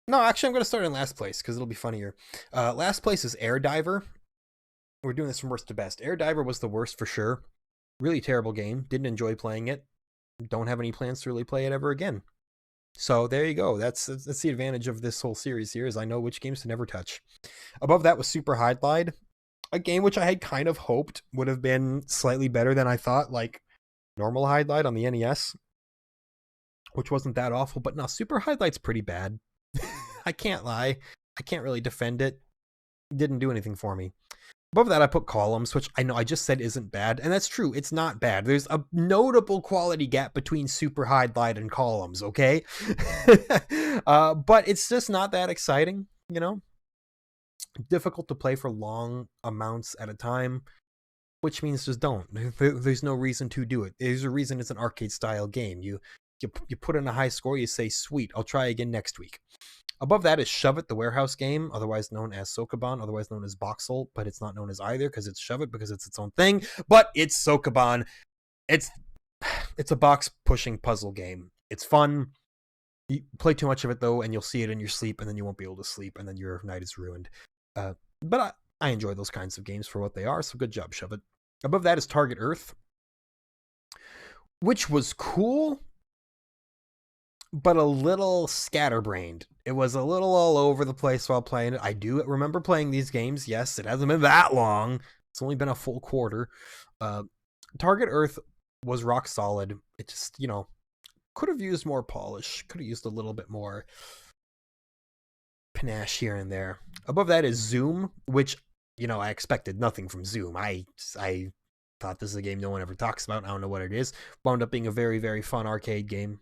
No, actually, I'm going to start in last place, because it'll be funnier. Last place is Air Diver. We're doing this from worst to best. Air Diver was the worst for sure. Really terrible game. Didn't enjoy playing it. Don't have any plans to really play it ever again. So there you go. That's the advantage of this whole series here, is I know which games to never touch. Above that was Super High Glide, a game which I had kind of hoped would have been slightly better than I thought, like normal High Glide on the NES, which wasn't that awful. But no, Super High Glide's pretty bad. I can't lie. I can't really defend it. Didn't do anything for me. Above that, I put Columns, which I know I just said isn't bad, and that's true. It's not bad. There's a notable quality gap between Super High Glide and Columns, okay? But it's just not that exciting, you know? Difficult to play for long amounts at a time, which means just don't. There's no reason to do it. There's a reason it's an arcade-style game. You put in a high score, you say, sweet, I'll try again next week. Above that is Shove It, the warehouse game, otherwise known as Sokoban, otherwise known as Boxel, but it's not known as either because it's Shove It because it's its own thing. But it's Sokoban. It's a box-pushing puzzle game. It's fun. You play too much of it, though, and you'll see it in your sleep, and then you won't be able to sleep, and then your night is ruined. But I enjoy those kinds of games for what they are, so good job, Shove It. Above that is Target Earth, which was cool, but a little scatterbrained. It was a little all over the place while playing it. I do remember playing these games. Yes, it hasn't been that long. It's only been a full quarter. Target Earth was rock solid. It just, you know, could have used more polish. Could have used a little bit more panache here and there. Above that is Zoom, which, you know, I expected nothing from Zoom. I thought this is a game no one ever talks about. I don't know what it is. Wound up being a very, very fun arcade game.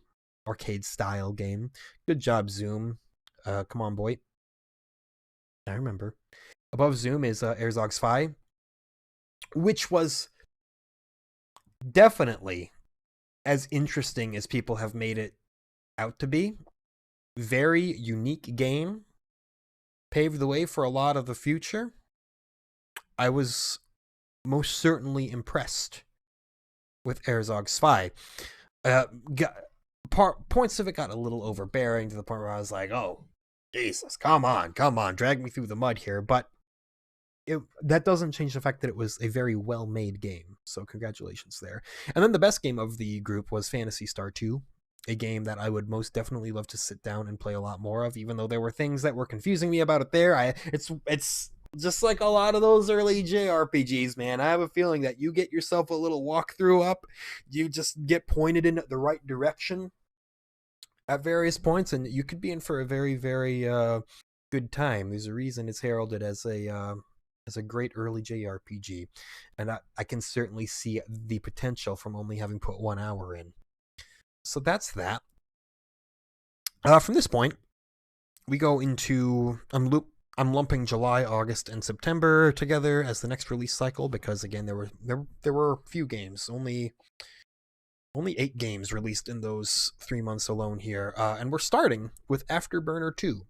Arcade style game. Good job, Zoom. Come on, boy. I remember. Above Zoom is Herzog's Phi, which was definitely as interesting as people have made it out to be. Very unique game. Paved the way for a lot of the future. I was most certainly impressed with Herzog's Phi. Points of it got a little overbearing to the point where I was like, oh, Jesus, come on, drag me through the mud here. But that doesn't change the fact that it was a very well-made game. So congratulations there. And then the best game of the group was Phantasy Star 2, a game that I would most definitely love to sit down and play a lot more of, even though there were things that were confusing me about it there. It's just like a lot of those early JRPGs, man. I have a feeling that you get yourself a little walkthrough up, you just get pointed in the right direction at various points, and you could be in for a very, very good time. There's a reason it's heralded as a great early JRPG, and I can certainly see the potential from only having put 1 hour in. So that's that. From this point, we go into I'm lumping July, August, and September together as the next release cycle because again there were few games, only 8 games released in those 3 months alone here, and we're starting with Afterburner 2.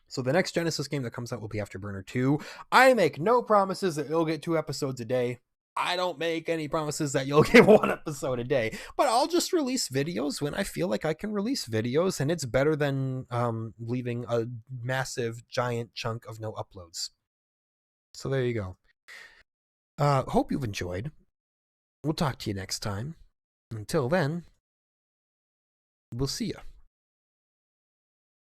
So the next Genesis game that comes out will be Afterburner 2. I make no promises that you'll get 2 episodes a day. I don't make any promises that you'll get 1 episode a day, but I'll just release videos when I feel like I can release videos, and it's better than leaving a massive, giant chunk of no uploads. So there you go. Hope you've enjoyed. We'll talk to you next time. Until then, we'll see ya.